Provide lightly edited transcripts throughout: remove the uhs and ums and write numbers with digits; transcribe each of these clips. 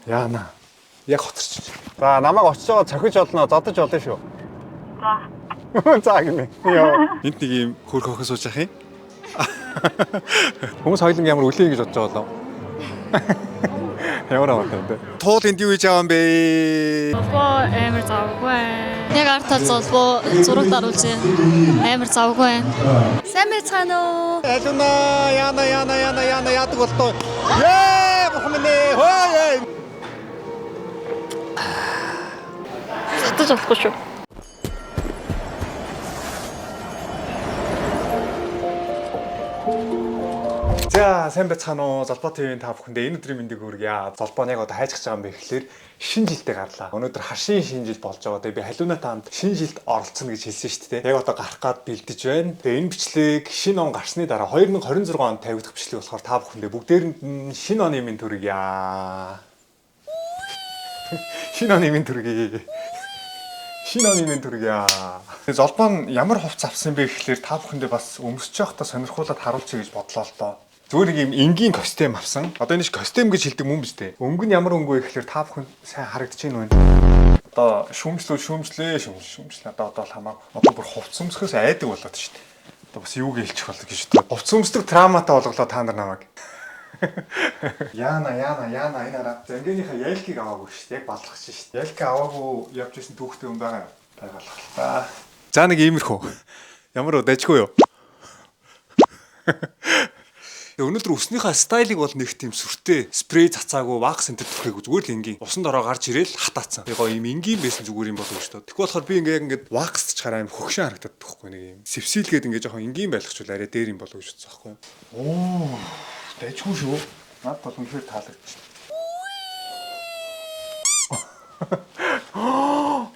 Яана. Яг хоцорч. За намайг очиж байгаа цохиж олно, зодож олно шүү. За. За гинэ. Йоо. Энд нэг юм хөрх охин сууж ах юм. Хүмүүс хоёлын ямар үлээ гэж бодож байгаа лөө. Ямар аваад байна. Туул энд юу хийж байгаа юм бэ? Золбоо амар завгүй. Яг артаа золбоо зураг даруулж амар завгүй байна. Сайн байцгаана уу? Алуна яана яадаг болтоо. Яа бохмэнэ хөөе. Татаж болохгүй шүү. За сайн байцгаана уу. Золбоо ТV-ийн та бүхэндээ энэ өдрийн мэндийг хүргье. Золбоо нь яг одоо хайж байгаа юм бэ гэхлээр шинэ жилдээ гарлаа. Өнөөдөр хашийн шинэ жил болж байгаа. Тэгээ би халиунаатай хамт шинэ жилд оролцоно гэж хэлсэн шүү дээ. Яг одоо гарах гад бэлдэж байна. Тэгээ энэ бичлэг шинэ он гарсны дараа 2026 онд тавигдах бичлэг болохоор та бүхэндээ бүгдээрэнд нь шинэ оны мэнд хүргье. Шинэ оны мэнд хүргье. Шинэ оны мэнд хүргье. Золбоо нь ямар хувцас авсан бэ гэхлээр та бүхэндээ бас өмсөж явахдаа сонирхуулаад харуулчих гэж бодлоо л доо. Зүгээр нэг юм энгийн костюм авсан. Одоо энэ костюм гэж хэлдэг юм биш үү? Өнгө нь ямар өнгө вэ гэхлээр та бүхэн сайн харагдаж байна уу? Одоо шүүмжлээ. Одоо бол хамаагүй. Одоо бүр хувцас өмсөхөөс айдаг болоод шүү дээ. Одоо бас юуг хэлчих болов гэж бодлоо. Хувцас өмсдөг трауматай болголоо та нар намайг. Яана энэ араа. Зангийнхаа ялкийг аваагүй шүү дээ. Яг баллах шүү дээ. Ялк аваагүй явж исэн түүхтэй юм байгаа. Байгалахлаа. За нэг иймэрхүү. Ямар удажгүй юу? Өнөөдөр өснийхаа стайлыг бол нэг тийм сүртэй спрей цацаагүй вакс энэ төрхөйг зүгээр л энгийн усанд ороо гарч ирээл хатаацсан. Тэгээ гоё юм энгийн байсан зүгээр юм болов шүү дээ. Тэгэхгүй болохоор би яг вакс чахаараа юм хөгшин харагдаад тахгүй нэг юм. Сэвсэлгээд ингээ жоохон энгийн байлгач арай дээр юм болов гэж бодсон байхгүй. Оо, дайчгүй шүү. Наад бол үнэхээр таалагдчих.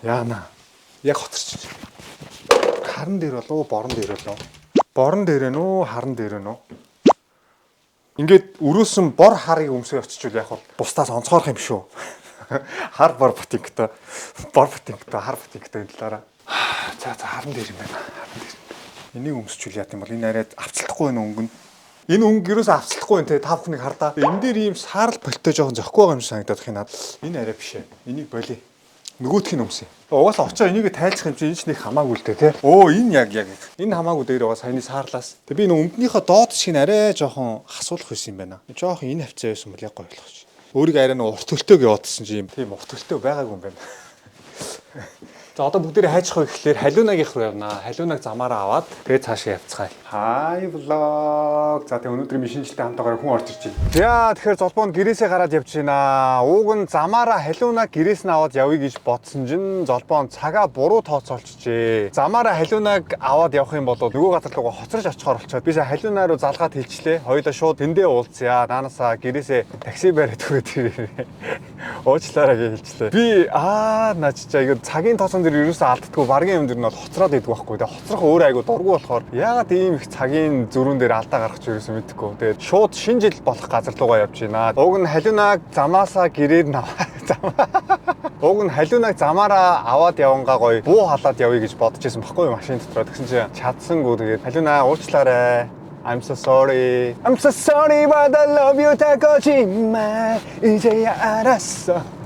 Яана. Яг хоцорч. Харан дээр болов уу, борон дээр болов уу? Борон дээр нөө, харан дээр нөө. Ингээд өрөөсөн бор харыг өмсөө очичвол яг бол бусдаас онцгойрох юм шүү. Хар бор бутингтай хар бутингтай энэ талаараа. За харан дээр юм байна. Харан дээр. Энийг өмсчүүл яа гэм бол энэ арайд авцлахгүй байна өнгө нь. Энэ өнгө ерөөсөө авцлахгүй байна те та бүхнийг хардаа. Энэ дээр ийм саарл болтой жоохон зөхгүй байгаа юм шиг санагдаад байна. Энэ арай биш ээ. Энийг болий. Нөгөөх нь өмсөе. Угаасаа очоо энийг тайлах юм чи энэ ч нэг хамаагүй л дээ те. Оо энэ яг энэ хамаагүй дээр байгаа саяны саарлаас. Тэг би нэг өмднийхөө доод шиг арай жоохон хасуулах байсан юм байна. Жоохон энэ хавцаа байсан бол яг гоё болох чи. Өөрийг арай нэг урт төлтөөг явуулсан чи юм. Тийм урт төлтөө байгаагүй юм байна. За одоо бүгдээрээ хайчих вэ гэхлээр халиунагийнх руу явнаа. Халиунаг замаараа аваад тэгээ цаашаа явцгаая. Хай влог. За тэгээ өнөөдрийн шинэ жилтэй хамтаагаар хүн орж ирж байна. За тэгэхээр золбоонд гэрээсээ гараад явж байна. Ууг нь замаараа халиунаг гэрээс нь аваад явъя гэж бодсон чинь золбоон цагаа буруу тооцоолчихжээ. Замаараа халиунаг аваад явах юм бол нөгөө газар руугаа хоцорж очихоор болчиход би сая халиунаа руу залгаад хэлчлээ. Хоёулаа шууд тэндээ уулзъя. Наанасаа гэрээсээ такси бариад өгөөд ирээ. Уучлаарай гэж хэлчлээ. Би наа чичаа ингэ цагийн тооцоо дээр ерөөсөө алддаггүй баргийн юм дэр нь бол хоцроод идэх байхгүй. Тэгээ хоцрох өөр айгу дургу болохоор яагаад ийм их цагийн зөрүүн дээр алдаа гаргах ч ерөөсөө мэдэхгүй. Тэгээд шууд шинэ жил болох газар руугаа явж байна. Уг нь халиунаг замаасаа гэрээр нь Уг нь халиунаг замаараа аваад явангаа гоё буу халаад явъя гэж бодож байсан байхгүй юу машин дотроо. Тэгсэн чинь чадсангүй тэгээд халиунаа уучлаарай. I'm so sorry but I love you та고지마 이제야 알았어.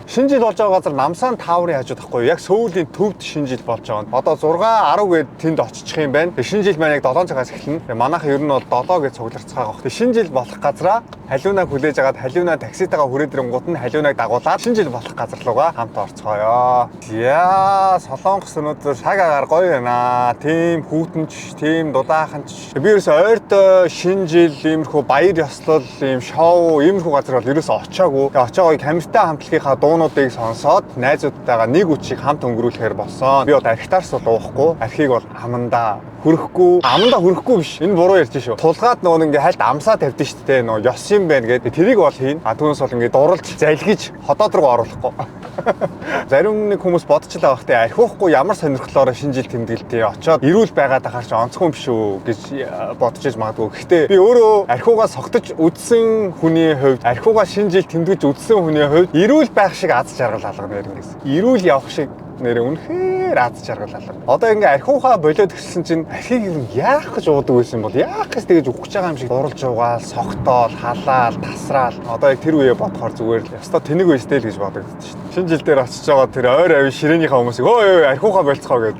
Шинэ жил болж байгаа газар Намсан тааврын хажууд байхгүй яг Сөүлийн төвд шинэ жил болж байгаа. Одоо 6 10 гээд тэнд очих юм байна. Шинэ жил маань яг 7 цагаас эхэлнэ. Манайхан ер нь бол 7 гэж цугларцгаа авах. Шинэ жил болох газараа халиунаг хүлээж агаад халиунаа такситайгаа хүрээд ирэнгууд нь халиунаг дагуулад шинэ жил болох газар руугаа хамт орцгоё. Яа, Солонгос өнөөдөр цаг агаар гоё байна. Тим хүүтэнч, тим дулааханч. Би ерөөсөө ойртой шинэ жил иймэрхүү баяр ёслол, ийм шоу, иймэрхүү газар бол ерөөсөө очиагүй. Тэгээ очиагүй камертай хамтлагийн дуунуудыг сонсоод найзуудтайгаа нэг үчиг хамт өнгөрүүлэхээр болсон. Би бол архитарс бол уухгүй. Архийг бол амандаа хөрөхгүй биш. Энэ буруу ярьж шүү. Тулгаад нөгөө ингээ хальт амсаа тавьдэн шүү дээ. Нөгөө ёс юм байна гэдэг. Тэрийг бол хийн. Түүнээс бол ингээ дурлж залгиж ходоод руу оруулахгүй. Зарим нэг хүмүүс бодчихлаа байх те архиухгүй ямар сонирхлоор шинэ жил тэмдэглэлтэй очоод ирүүл байгаад ахаар чи онцгой юм биш үү гэж бодож иж магадгүй. Гэхдээ би өөрөө архиугаа согтож үдсэн хүний хувьд архиугаа шинэ жил тэмдэглэж үдсэн хүний хувьд ирүүл байх шиг аз жаргал алгана гэсэн. Ирүүл явах шиг Нэр үнэхээр аз жаргал алга. Одоо ингээ архиухаа болоод гисэн чинь архийг юу яах гэж уудаг байсан бол яах гэж тэгэж өгч байгаа юм шиг дурлж угаал, согтоол, халаал, тасраал. Одоо яг тэр үеэ бодохоор зүгээр л ястаа тэнэг байстэй л гэж бодогдсон шүү дээ. Шинэ жил дээр очиж байгаа тэр ойр авийн ширээнийхээ хүмүүсийг өө архиухаа болцгоо гэж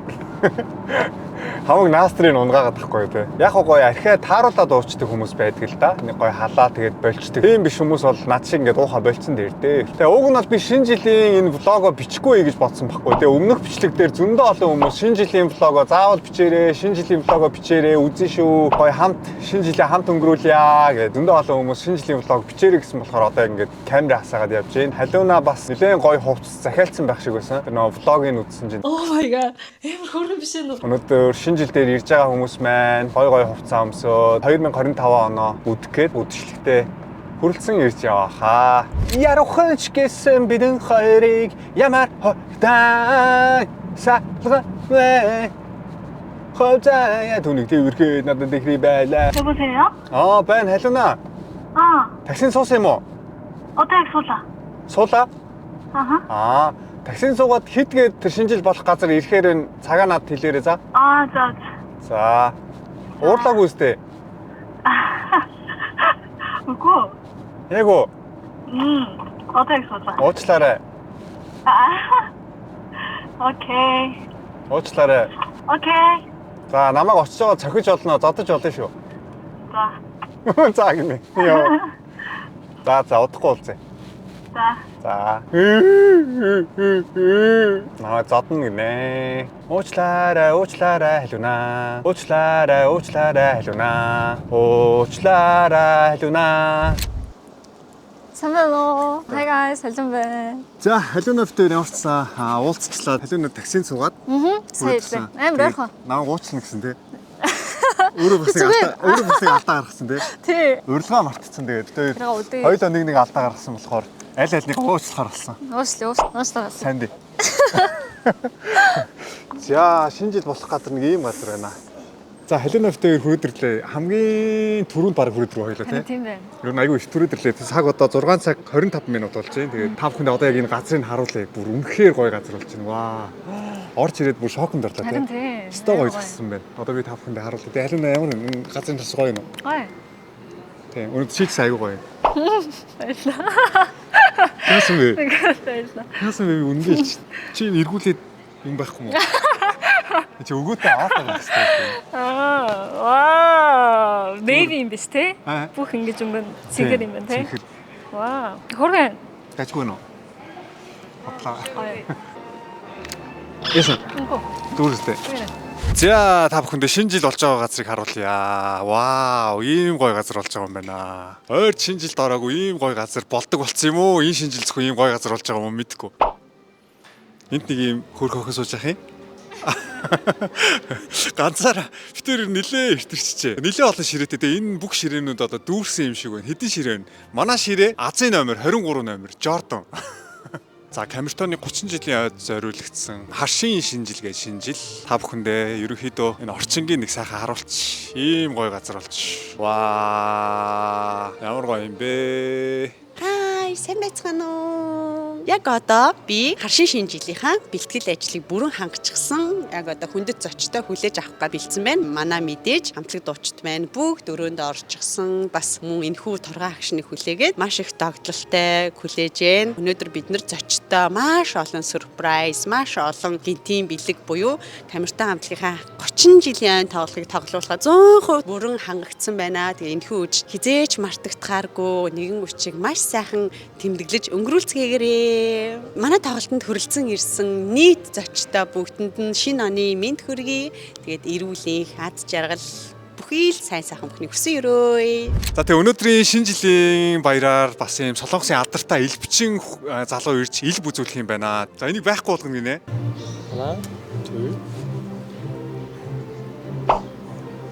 хамаг наастрын унгаагаад тахгүй те. Яг гоё архиа тааруулаад уучдаг хүмүүс байдаг л да. Нэг гоё халаа тэгээд болчдөг. Тийм биш хүмүүс бол над шиг ингээд уухаа болцсон дээр те. Тэгээ уг нь бол би шинэ жилийн энэ влогоо бичихгүй гэж бодсон байхгүй те. Өмнөх бичлэг дээр зөндөө олон хүмүүс шинэ жилийн влогоо заавал бичээрэй, шинэ жилийн влогоо бичээрэй, үзэн шүү. Гоё хамт шинэ жилийн хамт өнгөрүүлье гэдэг. Зөндөө олон хүмүүс шинэ жилийн влог бичээрэй гэсэн болохоор одоо ингээд камера хасаагаад явж байна. Халиуна бас нэлээд гоё хувцас захиалцсан байх шиг байсан. Тэр нөгөө влогийг үзсэн чинь. Oh my god. Амар хөргөн биш ээ. Өнөөдөр шинэ жил дээр ирж байгаа хүмүүс маань гой хувцас өмсөөд 2025 оноо үдэхэд үдшилтэд хүрэлцэн ирж яваа хаа. Ярухч гэсэн бидэн хоёрыг ямар хойдаа саалгавэ. Хойдаа түүнийг тэрхээ надад ихри байлаа. 여보세요? байна халуна. Таксин суусан юм уу? 어떻게 쏘자? Суулаа? 아하. Таксин суугаад хитгээд тэр шинэ жил болох газар ирэхээр нь цагаа над хэлээрэй за. 자. За. Уурлаагүй үстэй. 웃고. Ягу. 어떻게 쏘자? Уучлаарай. 오케이. Уучлаарай. 오케이. За, намайг очиж байгаа цохиж олно, зодож олно шүү. 자. За гинэ. Йоо. За, удахгүй уулзъя. 자. За. Наа зодно гинэ. Уучлаарай халуна. Уучлаарай халуна. Уучлаарай халуна. 선배로. Hi guys, 살좀배. За, халуунавтай ямарчсан уулзчлаа. Халуунаа таксинд суугаад. Сайн ирлээ. Амар ойрхон. Намайг уучлна гэсэн тий. Өөрөө бүсийг алдаа гаргасан тий. Тий. Урилга мартцсан тэгээд Тэргээ өдөө. хоёулаа нэг алдаа гаргасан болохоор аль альнийг уучлахаар болсон. Уучлаа. Сайн дээ. За, шинэ жил болох газар нэг ийм газар байна. За, халуунавтай хүрээдэрлээ. Хамгийн түрүүнд баг хүрээдрүү хоёлоо тий. Тийм байна. Ер нь айгүй их түрээдэрлээ. Цаг одоо 6 цаг 25 минут болж байна. Тэгээд та бүхэнд одоо яг энэ газрыг харуулъя. Бүр үнэхээр гоё газар болж байна. Ваа. Орж ирээд бүр шоконд орлоо Харин тий. тий. Сто гоё згсэн байна. Одоо би та бүхэнд харуулъя. Тэгээд халуунаа ямар энэ газрын тас гоё юм уу? Гоё. Тий. Өнөөдөр чийгс айгүй гоё. Баярлалаа. Яасан бэ? Баярлалаа. Яасан бэ үнэндээ чи эргүүлээд юм байхгүй юу? Чи өгөөтэй аваад байгаа гэсэн. Вау. Baby юм биш те? Аа. Бүх ингэж өнгөн цэгэр юм байна те? Цэгэр. Вау. Хөргөн. Гачгүй нөө. Хотлаа. Гоё. Яасан? Үнгүй. Дүүрстэй. Үнэ. За та бүхэндээ шинэ жил болж байгаа газрыг харуулъя. Вау, ийм гоё газар болж байгаа юм байна. Ойр шинэ жилд ороогүй ийм гоё газар болдог болсон юм уу? Энэ шинэ жил зөвхөн ийм гоё газар болж байгаа юм уу мэдэхгүй. Энд нэг ийм хөрх охин сууж явах юм. Ганцаараа битэр нилээ иртэрчжээ. Нилээ олон ширээтэй. Тэгээ энэ бүх ширээнүүд одоо дүүрсэн юм шиг байна. Хэдэн ширээ вэ? Манай ширээ Азийн номер 23 номер Jordan. За, Камертоны 30 жилийн ойд зориулагдсан Харшийн шинэ жил гэж шинэ жил. Та бүхэндээ ерөнхийдөө энэ орчингийн нэг сайхан харуулч. Ийм гоё газар болч. Ваа! Ямар гоё юм бэ? Хай, сайн байцгаана уу? Яг одоо би Харшийн шинэ жилийнхаа бэлтгэл ажлыг бүрэн хангацсан. Яг одоо хүндэт зочтой хүлээж авах гэж бэлдсэн байна. Манай мэдээж хамтлаг дуучид маань бүгд өрөөнд орчихсон. Бас мөн энэхүү тургаан агшныг хүлээгээд маш их догтлолтой хүлээж байна. Өнөөдөр бид нар зочтой маш олон сюрприз, маш олон гинтийн бэлэг буюу Камертон хамтлагийнхаа 30 жилийн тоглолтыг тоглуулахад 100% бүрэн хангагдсан байна. Тэгээ энэхүү үж хизээч мартагдахааргүй нэгэн үчиг маш сайхан тэмдэглэж өнгөрүүлцгээгээрээ. Манай тоглолтод хүрэлцэн ирсэн нийт зочтой бүгдэнд нь шинэ оны мэд хүргэе. Тэгээд эрүүлийн аз жаргал бүхий л сайн сайхан бүхний хүсэн өрөөе. За тэгээ өнөөдрийн шинэ жилийн баяраар бас ийм Солонгосын алдартай элбчин залуу ирж ил бүзүүлэх юм байна. За энийг байхгүй болгоно гинэ. Хана.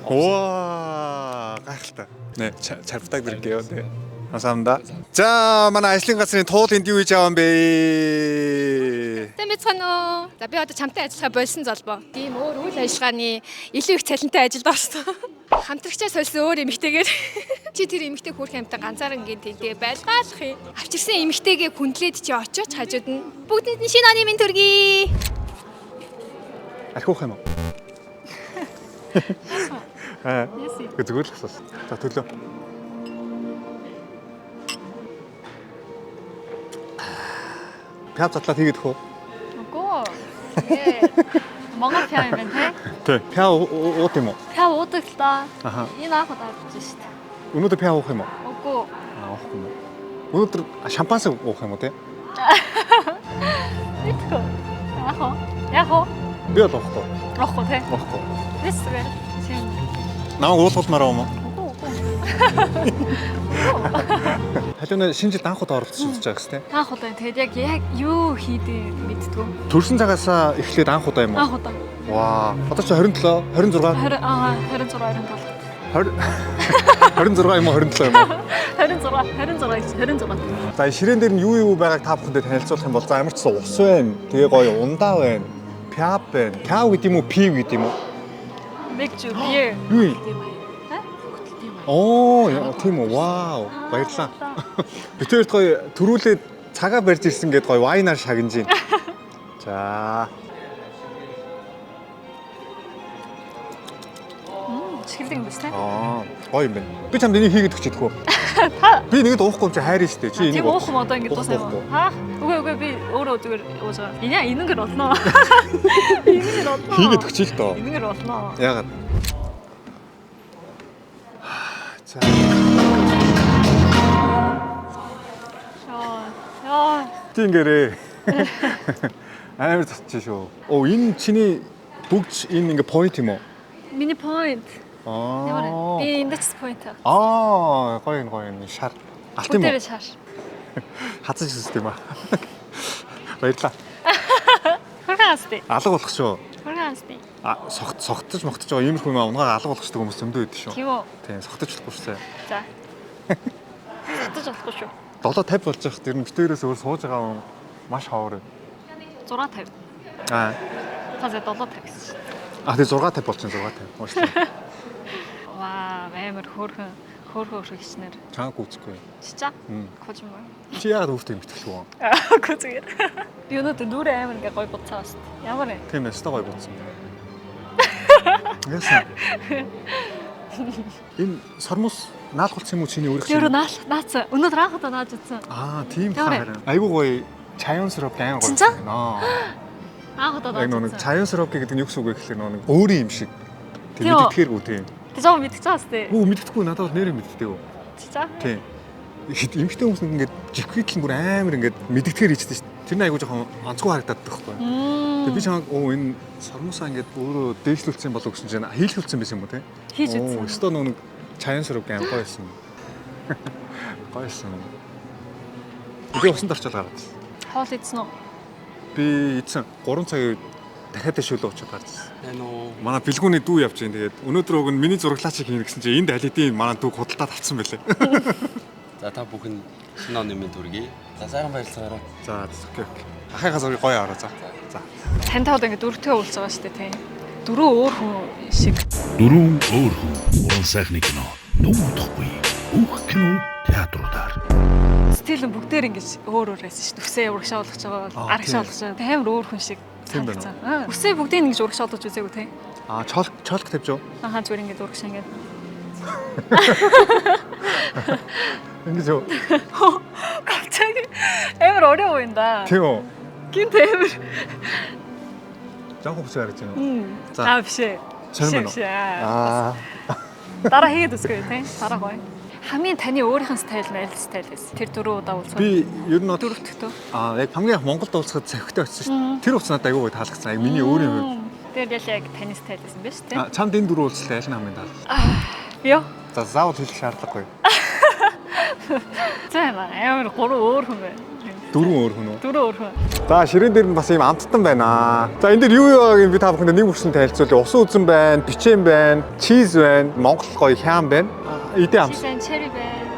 Оо, гайхалтай. Нэ, чарвтаг дэргэё тэ. Хамсаамда. За манай ажлын газрын туул энд юу хийж байгаа юм бэ? Сайн байцгаана уу? За би одоо чамтай ажиллахаа болсон золбоо. Тийм өөр үйл ажиллагааны илүү их цалинтай ажилд орсон. Хамтрагчаа сольсон өөр эмэгтэйгээр чи тэр эмэгтэй хөөрх амтан ганцаараа ингээд тэнтэй байлгаалах юм. Авчирсан эмэгтэйгээ хүндлээд чи очооч хажууд нь бүгдэнд нь шинэ оны минь төргий. Архиух юм уу? Зүгээр л асуусан. За төлөө. Пяв задлаад хийгээд хөө. Үгүй. Монгол пяв юм байна те. Тий. Пяв ууд юм уу? Пяв уудаг л да. Аха. Энэ анх удаа авч шүү дээ. Өнөөдөр пяв уух юм уу? Үгүй. Уухгүй юм уу? Өнөөдөр шампанс уух юм уу те? Мэдгүй. Яг уу. Би бол уухгүй. Уухгүй те. Уухгүй. Эсвэл тийм. Намайг уулгуулмаар юм уу? Үгүй. Халиуна шинэ жилд анх удаа оролцож үзэж байгаа гэсэн те. Анх удаа тэгээд яг юу хийдээ мэдтгүү. Төрсөн цагаасаа эхлээд анх удаа юм уу? Анх удаа. Ваа. Одоо чи 27, 26. 26, 27. 26 юм уу 27 юм уу? 26. За ширээн дээр нь юу байгааг та бүхэндээ танилцуулах юм бол за ямар ч ус байна. Тэгээ гоё ундаа байна. Пяв байна. Пяв гэдэг юм уу, пив гэдэг юм уу? Мэгч бие. Юу юм? Оо, тийм үү. Вау. Баярлалаа. Битээрт гоё төрүүлээд цагаа барьж ирсэн гэд гоё вайнаар шагнаж байна. За. Чихэлдэг юм биш те. Гоё юм байна. Би чамд энийг хийгээд өчөдөх үү? Би нэгэд уухгүй юм чи хайрын штэ. Чи энийг Тийм уух юм одоо ингэ дуусах юм. Ха? Үгүй би өөрөө зүгээр ууж байгаа. Энэгээр болно. Энэгээр болно. хийгээд өчөөл тоо. Энэгээр болно. Яагаад? За. Яа. Тэнгэрээ. Амар цацчих шүү. Оо энэ чиний бүгд энэ ингээ point юм уу? Миний point. Ямар би index point. Гоё шар. Алт юм уу? Бүтээр шар. Хазаж систем аа. Баярлаа. Хургасти. Алга болох шүү. Хургасти. Согтож мохтож байгаа иймэрхүү юм унгаа алга болгочтой хүмүүс зөндөө байдаг шүү. Тийм үү? Тийм, согтож болохгүй шүү. За. Сатаж болохгүй шүү. 7:50 болж байгаа хэрэг битээрээс өөр сууж байгаа юм маш ховор. 6:50. Таза 7:50 гэсэн шүү. Тэгээ 6:50 болчихсон 6:50. Уушлаа. Ваа, амар хөөрхөн хичнэр. Чанга гүцэхгүй. Чича. Кожим уу? Чи яагаад өөртөө мэдчихв үү? Үгүй зүгээр. Би өнөөдөр нүрээ амар ингээ гой буцаа баст. Ямар вэ? Тийм ээ, стогой бодсон. Яасан? Энэ сормос наалгуулсан юм уу чиний өөрөх Тэр чинь? наац. Өнөөдөр анх удаа нааж утсан. Тийм Ямар харин. Айгуу гоё чаян сироп гэн гоё. 진짜? Ноо. Анх удаа Яг нааж нэг утсан. чаян сироп гэдэг нь юу гэсэн үг вэ гэхэлээ нэг өөрийн юм шиг. Тэг Тийм үү? мэддэхэргүй тийм. Тэ жоо мэдчихэж байгаа сте. Үгүй мэддэхгүй надад нэрээ мэддэг. Чича. Тийм. Эмэгтэй хүмүүс ингээд жигхийтлэн бүр амар ингээд мэддэгээр хийжтэй шүү дээ. Тэр нь айгуу жоохон онцгой харагдаад байхгүй. Тэг би чамаг энэ сормосоо ингээд өөрөө дээшлүүлсэн болов гэсэн чинь хийлгүүлсэн байсан юм уу те? Хийж үзсэн. Өстөө нэг чаян сироп гэн гоёсэн. Гоёсэн. Би усанд орчол гараад. Хоол идсэн үү? Би эцэн 3 цагийн дахиад дэшүүлээ очоод гарч ирсэн. Манай бэлгүүний дүү явж байна. Тэгээд өнөөдөр уг нь миний зураглаач хийнэ гэсэн чинь энд алидийн манай дүү худалдаад авсан байлээ. За та бүхэн шинэ оны минь төргий. За сайхан баярлалаа. За окей. Ахыгаа зургийг гоё аваа за. За. Тантай удаа ингээ дөрөвдөө уулзж байгаа шүү дээ тий. Дөрөв өөр хүн шиг. Дөрвөн өөр хүн уран сайхны кино нүүдэхгүй бүх кино театруудаар Стил нь бүгдээр ингэж өөр өөр байсан шүү. Үсээ урагшаа болгож байгаа, арагшаа болгож байгаа. Амар өөр хүн шиг. Тийм байна. Үсээ бүгдийг ингэж урагшаа болгож үзээгүй тий. Чолк тавьж юу? Зүгээр ингэ урагшаа ингэ. Ингэж юу? 갑자기 амар 어려워 보인다. Тийм үү? Гинт амар. Жаахан хүсээ харж байна. За биш. Сонирм байна. Дараа хийгээд үзгүй тий. Дараа гоё. Хамгийн таны өөрийнх нь стайл нь аль стайл вэ? Тэр дөрөв удаа уулзсан. Би ер нь дөрөвдөгтөө. Яг хамгийн их Монголд уулзахад цавхтай очсон шүү дээ. Тэр хугацаанд айгүй гоё таалагдсан. Яг миний өөрийн хувьд. Тэр яг таны стайл байсан биз тий. Чамд энэ дөрөв уулзлаа аль нь хамгийн таалагдсан? Йоо. За заавал хэлэх шаардлагагүй. За амар гурван өөр хүн байна. Дөрвөн өөр хүн үү? Дөрөв өөр хүн. За ширээн дээр нь бас ийм амттан байна. За энэ дээр юу байгааг би та бүхэнд нэг бүрсэн танилцуулъя. Усан үзэн байна, бичэн байна, чиз байна, Монгол гоё хям байна. Идэ амс. Чизэн 체리 байна.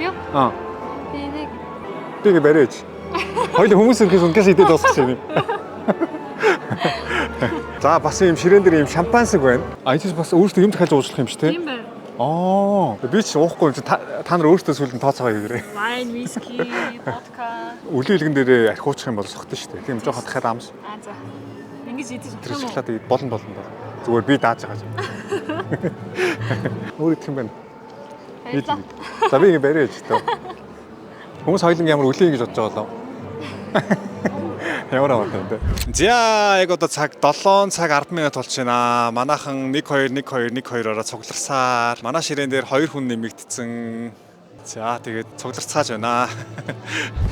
Юу? Би нэг Тийг барьж. Хоёул хүмүүс ингээс идэ дуусчихсан юм. За бас ийм ширээн дээр ийм шампансаг байна. Эцэс бас өөртөө юм дахиад уучлах юм шүү те. тийм байна. Би ч уухгүй та нар өөртөө сүүлд нь тооцоогоо хийгээрэй. Вайн, виски, водка. Үлийн илгэн дээр архиучих юм бол сохтон шүү дээ. Тийм жоохон дахиад амс. За. ингэж идэж Тэр шоколад тэгээд болно. Зүгээр би дааж байгаа юм. Өөр их юм байна. За би ингэ барьж тоо. Хүмүүс хоёлын ямар үлээ гэж бодож байгаа болов. Ямар аваад байна те. За яг одоо цаг 7 цаг 10 минут болж байна. Манайхан 1-2-1-2-1-2-ороо цугларсаар. Манай ширээн дээр 2 хүн нэмэгдсэн. За тэгээд цугларцгааж байна.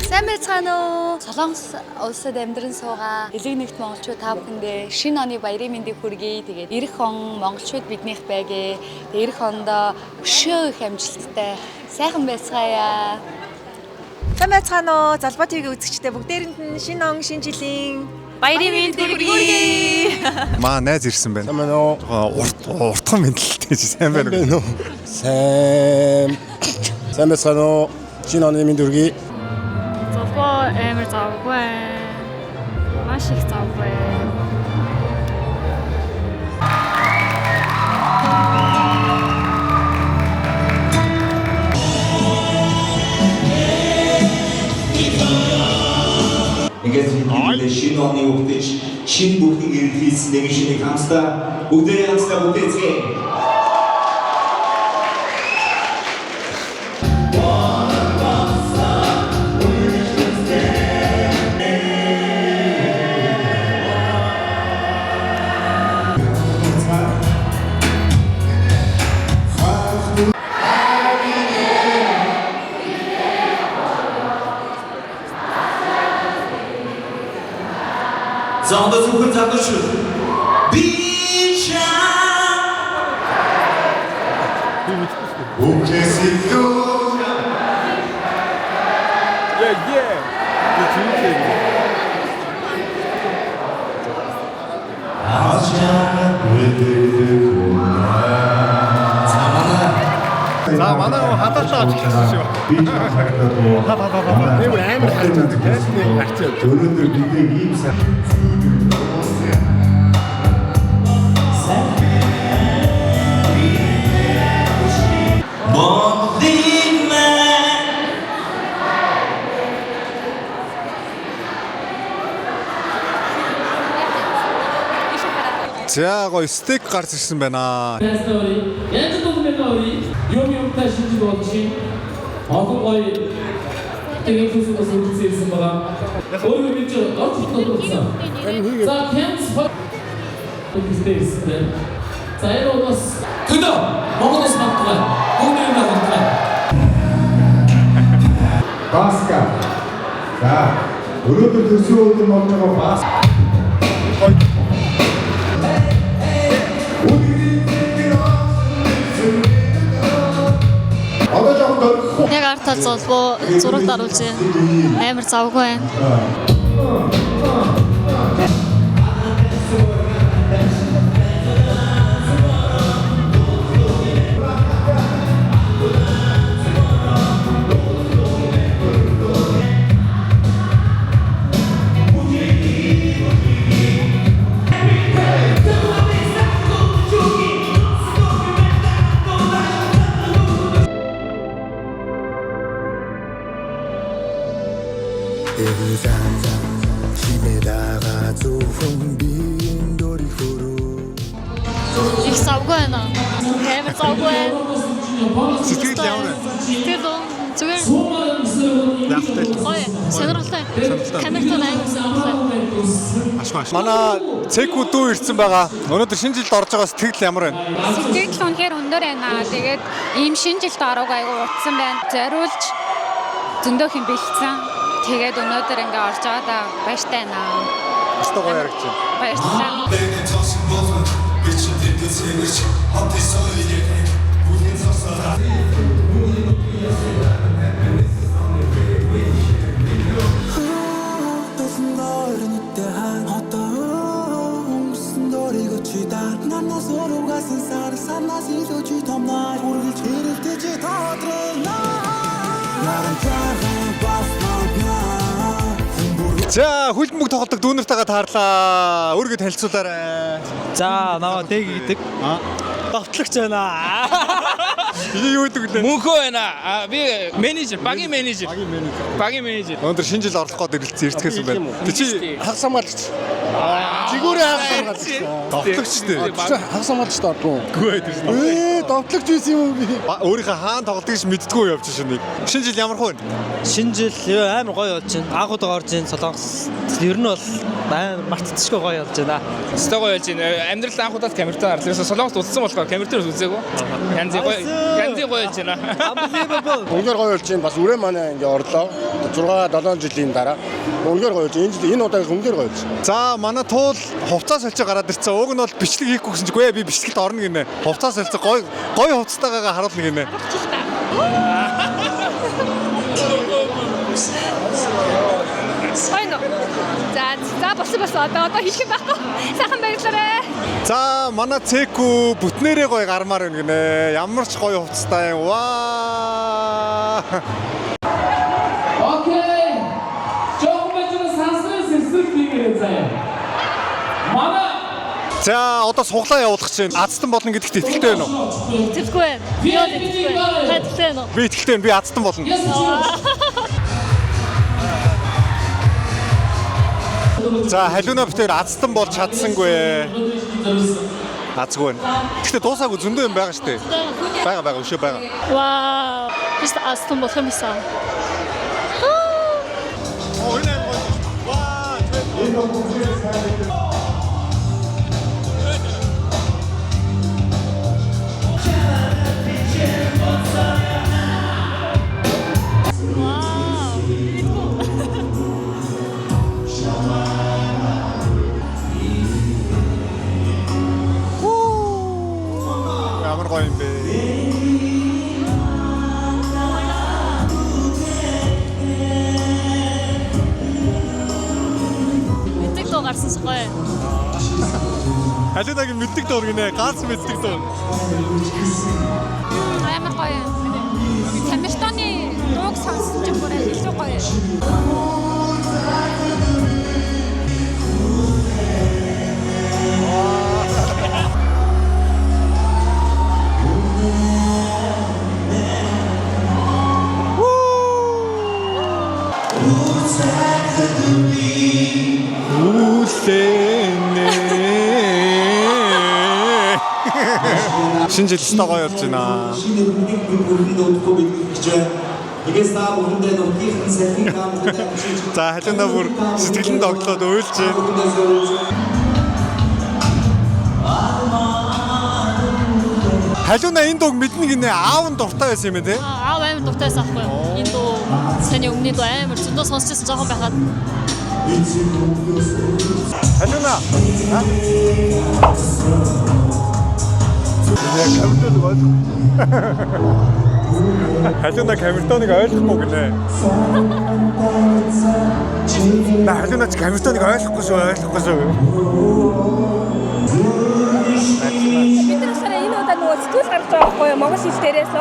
Сайн байцгаана уу? Солонгос улсад амьдран суугаа элэг нэгт монголчууд та бүхэндээ шинэ оны баярын мэндийг хүргэе. Тэгээд эх он монголчууд биднийх байгээ. Тэгээд эх ондоо өшөө их амжилттай сайхан байцгаая. Сайн байцгаана уу? Залбаа TV үзэгчдээ бүгдээрэнд нь шинэ он, шинэ жилийн баярын мэндийг хүргэе. Маа найз ирсэн байна. Сайн байна уу? Уртхан мэдлэлтэй сайн байна уу? Сайн байцгаана уу? Шинэ оны мэнд хүргэе. Залбаа амар завгүй. Маш их завгүй. Ингээд шинэ оны үгдэж шинэ бүхнийг ирэлхийлсэн нэг шинийг хамсдаа бүгдээ хамсдаа бүтээцгээе. За одоо зөвхөн залууч бича Үкэсико За манай хадгалаа авч ирсэн шүү. Нэмэр амар хайж байгаа. өнөөдөр бидний ийм сайн За гоё стейк гарч ирсэн байна. Янз бүрийн юмтай шинжил болж олон гоё тэгээд зүйлс үзүүлсэн байгаа. Өөрөө бид орж ирсэн. За кемс фотографист. За энэ бас төдөө Монголоос магтгаа. Өнөө магтгаа. Баска. За өнөөдөр төрсөн өдөр болж байгаа бас Яг артаа золбоо зураг даруулж амар завгүй байна. Их завгүй байна. Амар завгүй байна. Сэтгэл ямар вэ? Сэтгэл зүгээр. Яахтай. Ой, сонирхолтой. Камертай амар сонирхолтой. Манай цэк үдүү ирсэн байгаа. Өнөөдөр шинэ жилд орж байгаа сэтгэл ямар байна? Сэтгэл үнэхээр өндөр байна. Тэгээд ийм шинэ жилд орог айгу утсан байна. Зориулж зөндөө хэм бэлдсэн. Тэгээд өнөөдөр ингээ орж байгаа баяртай байна. Өстө гоё яригч. Баярлалаа. За хүлмөг тоглодог дүүнэртэйгээ таарлаа. Өөргөд танилцуулаарай. За наваа дэг гэдэг. Давтлагч байна. Би юу гэдэг лээ? Мөнхөө байна. Би менежер, багийн менежер. Багийн менежер. Өнөөдөр шинэ жил орлох гээд ирэлцсэн ирцгээсэн байна. Тэ чи хагас хамгаалагч. Жигүүрээ хагас. Довтлогчтэй. Хагас хамгаалж таахгүй. Үгүй ээ. Довтлогч байсан юм би. Өөрийнхөө хаан тоглодгийг ч мэддэггүй явж шин. Шинэ жил ямар хөө? Шинэ жил амар гоё болж байна. Анхудаа орж ийн Солонгос. Ер нь бол амар мартцчихгүй гоё болж байна. Өстой гоё болж байна. Амьдрал анхудаас камертаа харлаа. Солонгост удсан болохоор камертаа үзээгүй. Янзын гоё болж байна. Үнээр гоё болж байна. Бас үрээ манай ингээ орлоо. 6-7 жилийн дараа. Үнээр гоё болж. Энэ жил энэ удаагийн үнээр гоё болж. За манай туул хувцас солилцоо гараад ирсэн. Уг нь бол бичлэг хийхгүй гэсэн чинь үгүй би бичлэгт орно гинэ. Хувцас солилцоо гоё хувцастайгаа харуулна гинэ. Сайн уу. За болсон одоо хийх юм байхгүй. Сайхан баярлалаа. За манай цэку бүтнээрээ гоё гармаар байна гинэ. Ямар ч гоё хувцастай юм. Ваа. Окей. Жохмэж сансрын сэрсэг хийгээрэй заяа. Манай За одоо суглаа явуулах чинь Азтан болно гэдэгт итгэлтэй байна уу? Итгэлгүй байна. Би итгэлгүй байна. Итгэлтэй байна уу? Би итгэлтэй байна. Би Азтан болно. За халиуна битээр Азтан болж чадсангүй. Азгүй байна. Гэхдээ дуусаагүй зөндөө юм байгаа штэ. Бага өшөө байгаа. Вау. Би Азтан болох юм байна. Ямар гоё юм бэ? Мэддэг дуу гарсан гоё. Халиунагийн мэддэг дуу гинэ. Ганц мэддэг дуу. Амар гоё. Камертоны дууг сонссон ч бүр илүү гоё. Шинэ жил өстой гоё болж байна. Шинэ бүхнийг бүхэнд өдөхгүй бидний гэж байна. Игээс та бүхэндээ нөхөхийн салхин камертай хийж. За халиуна бүр сэтгэлэн тоглоод уйлж байна. Халиуна энэ дууг мэднэ гинэ. Аав нь дуртай байсан юм ээ те? Аав амар дуртай байсан аахгүй юу? Энэ дуу саний өмнөд дуу амар зөндөө сонсчихсан жоохон байхад. Халиуна. Халиуна камертоныг ойлгохгүй гинэ. На халиуна ч камертоныг ойлгохгүй шүү. Бид нар сараа энэ удаа нөгөө сэтгүүл гаргаж байгаа байхгүй юу? Монгол хэл дээрээс л.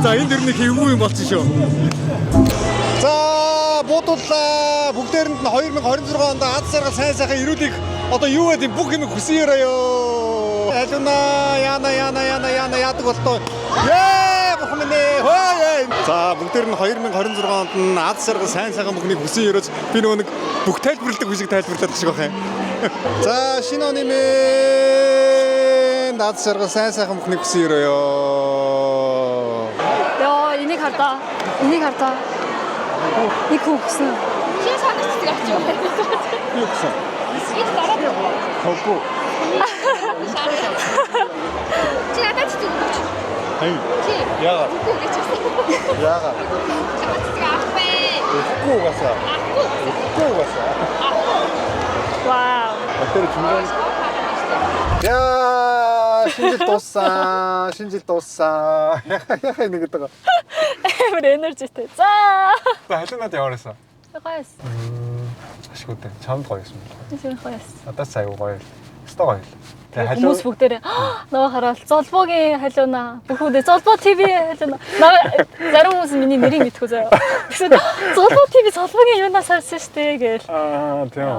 За энэ дэрний хэвгүй юм болчих шүү. За буудууллаа. Бүгдээрэнд нь 2026 онд Аз жаргал сайхан ирүүлэх одоо юу гэдэг бүх юм хүсэн ёо. Халиуна яна яадаг болтоо. Бухмэнэ хөөе. За бүгдээр нь 2026 онд нь Аз жаргал сайхан бүхнийг хүсэн ёроос би нөгөө нэг бүх тайлбарлалт хүсэг тайлбарлаад гэж байгаа юм. За шинэ оны мэн Аз жаргал сайхан бүхнийг хүсэн ёо. Энийг хардаа. Нэг хүүхсэн. Чи санагддаг авч юу? Юу гэсэн? Энд дараа. Хоггүй. Чи надад ч үгүй. Хай. Чи. Яагаад? Үгүй гэж хэлсэн. Яагаад? Авах. Үгүй гасаа. Вау. Окей. тэр 중간. 야, 신질 дууссан. 신질 дууссан. яхаа нэг гэдэг. амар энержитэй. За. халуунаад яваарсан. Гоёс. ашиггүй. чамд гоёсэн. Тийм гоёс. Надаас аягүй гоё. Өстой гоё. Тэгээ Хүмүүс бүгдээрээ нөгөө хараад золбоогийн халуунаа бүхүүдээ золбоо ТV халуунаа зарим хүмүүс миний нэрийг мэдгүй заяа. Тэгсэн золбоо ТV золбоогийн юунаас харсан штэ гээл. тийм.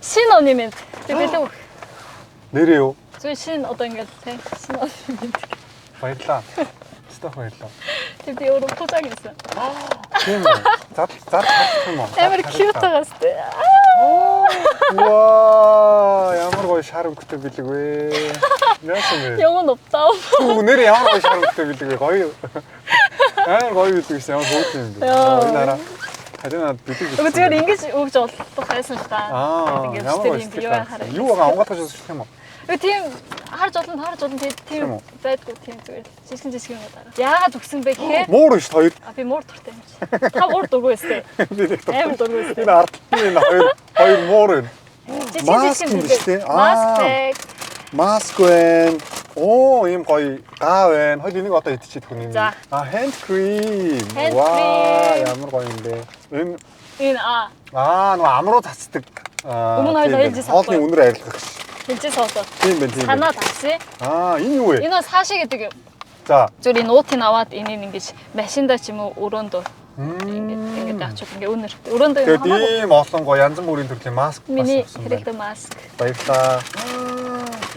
Шинэ оны мэд. Тэг билүү. Нэрээ юу? Зөв шинэ одоо ингээд тийм шинэ оны мэд. Баярлаа. Өстой баярлаа. Тэг би өөрөө пузаг гэсэн. Тийм үү? Зад харах юм уу? Амар cute байгаас тээ. Ваа, ямар гоё шар өнгөтэй билэг вэ? Яасан бэ? Явна уптаа. Нэр ямар гоё шар өнгөтэй билэг вэ? Гоё. Амар гоё билэг гэсэн ямар хөөх юм бэ? Энэ хараа. Хадинаад билэг. Үгүй зүгээр ингэж өгж олдох байсан л та. Ингээд ямар гоё юм юу хараа. Юу байгаа унгатаж үзчих юм уу? Тийм харж олон тийм байдгүй тийм зүгээр жижигэн удаа. Яагаад өгсөн бэ гэхээр муур шүү хоёр. Би муур дуртай юм чи. Та муур дургүй өстэй. Амар дургүй өстэй. Энэ артны хоёр муур байна. Маск юм биш үү? Маск байна. Оо ийм гоё гаа байна. Хөл энийг одоо идчихээд хүн юм. Hand cream. Ваа ямар гоё юм бэ. Энэ нөгөө амруу цацдаг. Өмнө хоёул ээлжээс хоолны үнэр арилгах ш. Тэнцээс одоо. Тийм байна тийм. Санаа тавьсан. Энэ юу вэ? Энэ бас хаашаа гэдэг юм. За. Зүгээр энэ уутыг аваад энийг ингэж машиндаа ч юм уу өрөөндөө ингээд авчих ингээ үнэр. Өрөөндөө тэгээд ийм олон гоё янз бүрийн төрлийн маск бас миний хэрэгтэй маск. Баярлаа.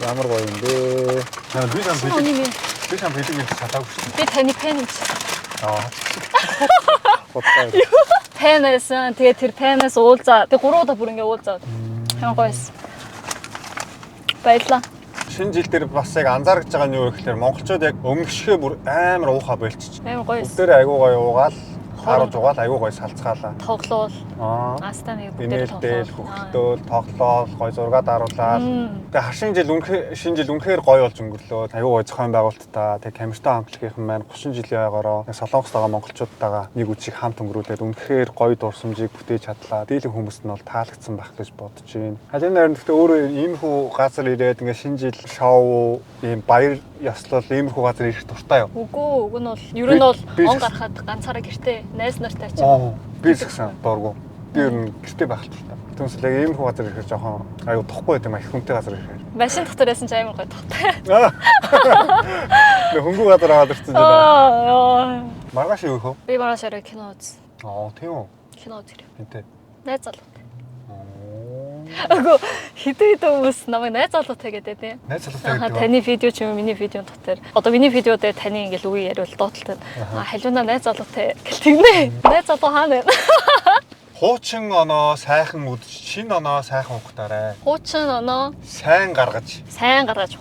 Ямар гоё юм бэ? Би сам билэг шатаагүй шүү. Би таны пен юм чи. Пенэсэн тэгээд тэр пенэс уулзаа. Тэгээд 3 удаа бүр ингээ уулзаад. Ямар гоёс. Баярлаа. Шинэ жил дээр бас яг анзаарч байгаа нь юу гэхээр монголчууд яг өмнөх шигээ бүр амар уухаа болчих. Амар гоё. Бүгдээр айгуу гоё уугаал, харуулж угаал айгуу гоё салцгаалаа. Тоглоул. Астаны бүгдээр хөгтөөл, тоглоол, гоё зураг даруулаад. Тэгээ харшин жил шинэ жил үнэхээр гоё болж өнгөрлөө. Айгуу гоё зохион байгуулалттай. Тэгээ камертай хамтлагийнхан маань 30 жилийн ойгоороо Солонгост байгаа монголчуудтайгаа нэг үчиг хамт өнгөрүүлээд үнэхээр гоё дурсамжийг бүтээж чадлаа. Дийлэн хүмүүст нь бол таалагдсан байх гэж бодож байна. Халин найрын гэхдээ өөрөө иймэрхүү газар ирээд ингээ шинэ жил шоу, ийм баяр ёслол иймэрхүү газар ирэх дуртай юу? Үгүй нь бол ер нь бол он гарахад ганцаараа гэртээ найз нартай ч. Би згсэн дургу. Би ер нь гэртээ байх л та. Түүнээс яг иймэрхүү газар ирэхээр жоохон аюу тухгүй байт юм а их хүнтэй газар ирэхээр. Машин дотор байсан ч амар гоё тухтай. Хөнгүү газар аваад ирсэн дээ. Маргааш юу хөө? Би маргаашаа кино үз. Тийм үү? Кино үзэр. Хинтээ. Найз залуутай. Агүй хитээ хүмүүс намайг найз залуутай гэдэг тийм. Найз залуутай гэдэг. Таны видео ч юм миний видео дотор. Одоо миний видео дээр таны ингээл үгүй яриул дуудлаа. Халиуна найз залуутай гэлтэгнэ. Найз залуу хаана вэ? Хуучин оноо сайхан үдж, шинэ оноо сайхан ухтаарай. Хуучин оноо сайн гаргаж.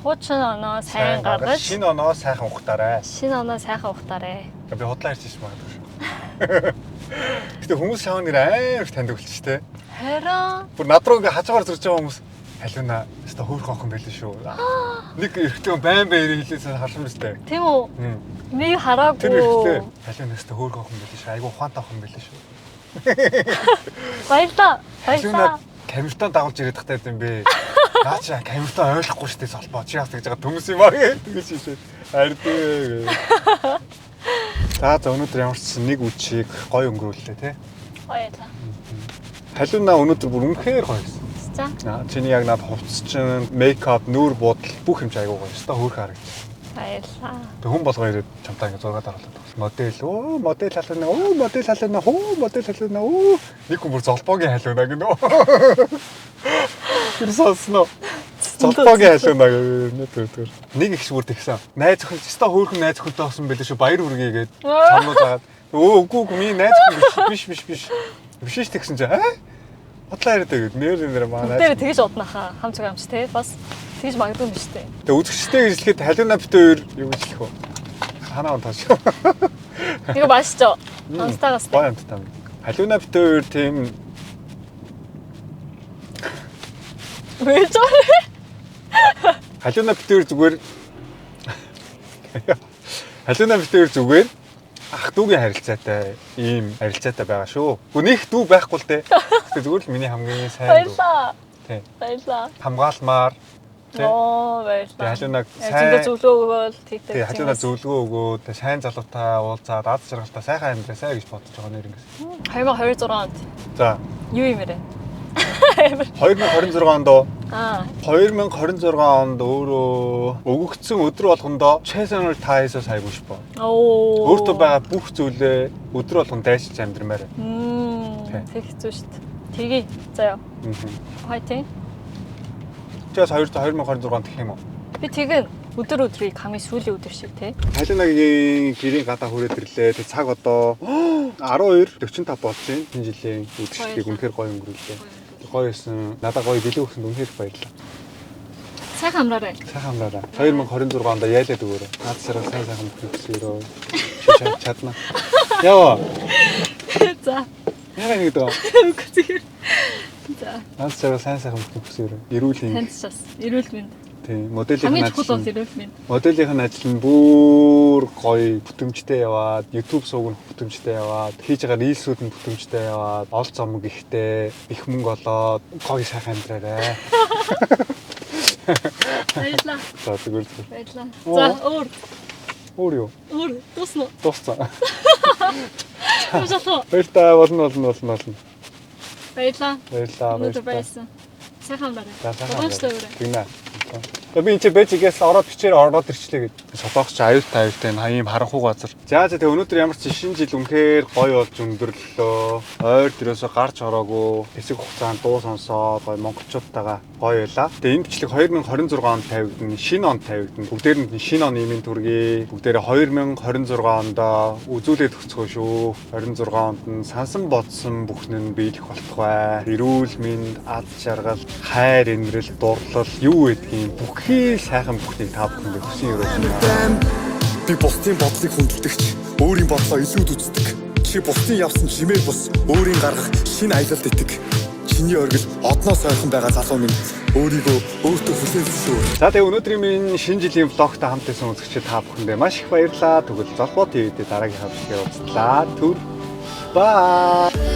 Хуучин оноо сайн гаргаж. Шинэ оноо сайхан ухтаарай. Шинэ оноо сайхан ухтаарай. Би худлаа ирж ирсэн магадгүй шүү. Гэтэ хүмүүс шаав нэр амар танд өглөж тээ. Хараа. Бүр над руу ингээ хажуугаар зурж байгаа хүмүүс халиуна өстө хөөрхөн охин байлээ шүү. Нэг эрэгтэй байн баярыг хэлээсээ харсан биз дээ. Тийм үү? Би хараагүй. Тэр эрэгтэй халиуна өстө хөөрхөн охин байлээ шүү. Айгу ухаантай охин байлээ шүү. Баярлаа. Камертаа дагуулж ирээд тахтай юм бэ. Наа чи камертаа ойлгохгүй шүү дээ солбоо. Чи яах гэж байгаа төмс юм аа гэж шишээ. Ардээ. За өнөөдөр ямар ч нэг үчиг гоё өнгөрүүллээ те. Гоё та. Халиуна өнөөдөр бүр үнэхээр гоё байсан. За. Чиний яг над хувцс чинь мейкап, нүүр будал бүх юм айгуу гоё. Өстой хөөрхөн харагдсан. Баярлаа. Тэг хүн болгоо ирээд чамтай ингэ зураг дараалаад байна. Модель халиуна. Нэг хүн бүр золбоогийн халиуна гэнэ. Тэр сонсно. Золбоогийн халиуна гэнэ. Нэг их шүр тэгсэн. Найз охин өстой хөөрхөн найз охинтой болсон байлээ шүү. Баяр үргээгээд чамнууд агаад. Үгүй миний найз охин биш. Биш ш тэгсэн чи бодлоо яриад нэр манай. Тэр тэгэж уднахаа хамцаг амч те бас тэгж магадгүй юм шүү дээ. Тэгээ үзэгчтэй гэж хэлэхэд халиуна бит хоёр юу гэж хэлэх вэ? Ханаа онтоош. Нэг баашчоо. Онцтойгоос. Гоё онцтой. Халиуна бит хоёр тийм Вэж аа. Халиуна бит хоёр зүгээр Халиуна бит хоёр зүгээр ах дүүгийн харилцаатай ийм харилцаатай байгаа шүү. Гүнийх дүү байхгүй л дээ. Зүгээр л миний хамгийн сайн дүү. Тий. Баярлалаа. Хамгаалмаар Оо, баярлалаа. Тэгээ халуунаг Зөндөө зөвлөгөө өгөөл тэгдэг. Тэгээ халуунаг зөвлөгөө өгөөд тэгээ сайн залуутай уулзаад аз жаргалтай сайхан амьдраасай гэж бодож байгаа нэр ингээс. 2026 онд. За. Юу юм бэ? 2026 онд 2026 онд өөрөө өгөгдсөн өдөр болгондоо чэсэнэл таасаа сайгүй шпо. Оо. Өөртөө байгаа бүх зүйлээ өдөр болгон дайшиж амьдрмаар. Тэг хэцүү шүү дээ. Тэгье. Заяа. Хайтын. Чээс 2026 онд гэх юм уу? Би тэгэн өдөр өдрийг хамгийн сүүлийн өдөр шиг тий. Халуунагийн гэрийн гадаа хүрээд ирлээ. Тэг цаг одоо 12:45 болж байна. Энэ жилийн үдшилтийг үнэхээр гоё өнгөрүүлээ. Гоё байсан. Надад гоё билүү өгсөнд үнэхээр баярлалаа. Сайхан амраарай. Сайхан амраарай. 2026 онд яалаад өгөөрэй. Наад сараа сайхан бүхсээрөө чадна. Яа. За. Яа нэг дөө. Үгүй. За. Наад сараа сайхан бүхсээрөө. Эрүүл юм. Таньцаас. Эрүүл мэнд. Тийм. Моделийн ажил бол эрүүл мэнд. Моделийн ажил нь бүр гоё бүтэмжтэй яваад, YouTube сууг нь бүтэмжтэй яваад, хийж байгаа рилсүүд нь бүтэмжтэй яваад, ол зам гихтэй их мөнгө олоод гоё сайхан амьдраарай. Баярлалаа. За тэгвэл. Баярлалаа. За өөр. Өөр юу? Өөр дуусна. Дууссан. Баярлалаа. Баярлалаа. Болно. Баярлалаа. Баярлалаа. Баярлалаа. Сайхан амраарай. Сайхан. Тэгнэ. Би энэ бэжигээс ороод бичээр ороод ирчлээ гэж. Солонгос ч аюултай ийм харанхуй газар. За тэгээ өнөөдөр ямар ч шинэ жил үнэхээр гоё болж өндөрлөө. Ойр дээрээс гарч ороогүй. Хэсэг хугацаанд дуу сонсоод гоё монголчуудтайгаа гоё байлаа. Тэгээ энэ бичлэг 2026 онд тавигдана. Шинэ онд тавигдана. Бүгдээр нь шинэ оны имийн төргий. Бүгдээрээ 2026 онд үзүүлээд өгцгөө шүү. 26 онд нь сансан бодсон бүхэн нь биелэх болох бай. Эрүүл мэнд, аз жаргал, хайр инрэл, дурлал юу гэдгийг бүхий сайхан бүхнийг та бүхэнд хүсэн өрөөсөн. Би бусдын бодлыг хүндэлдэгч, өөрийн бодлоо илүүд үздэг. Чи бусдын явсан чимээ бус, өөрийн гаргах шинэ аялалд итэг. Чиний оргил одноос ойрхон байгаа залуу минь өөрийгөө өөртөө хүлээн зөвшөөр. За тэгээ өнөөдрийн минь шинэ жилийн влогтой хамт байсан үзэгчид та бүхэндээ маш их баярлалаа. Тэгвэл Золбоо ТV-д дараагийнхаа бичлэгээр уулзлаа. Түр баа.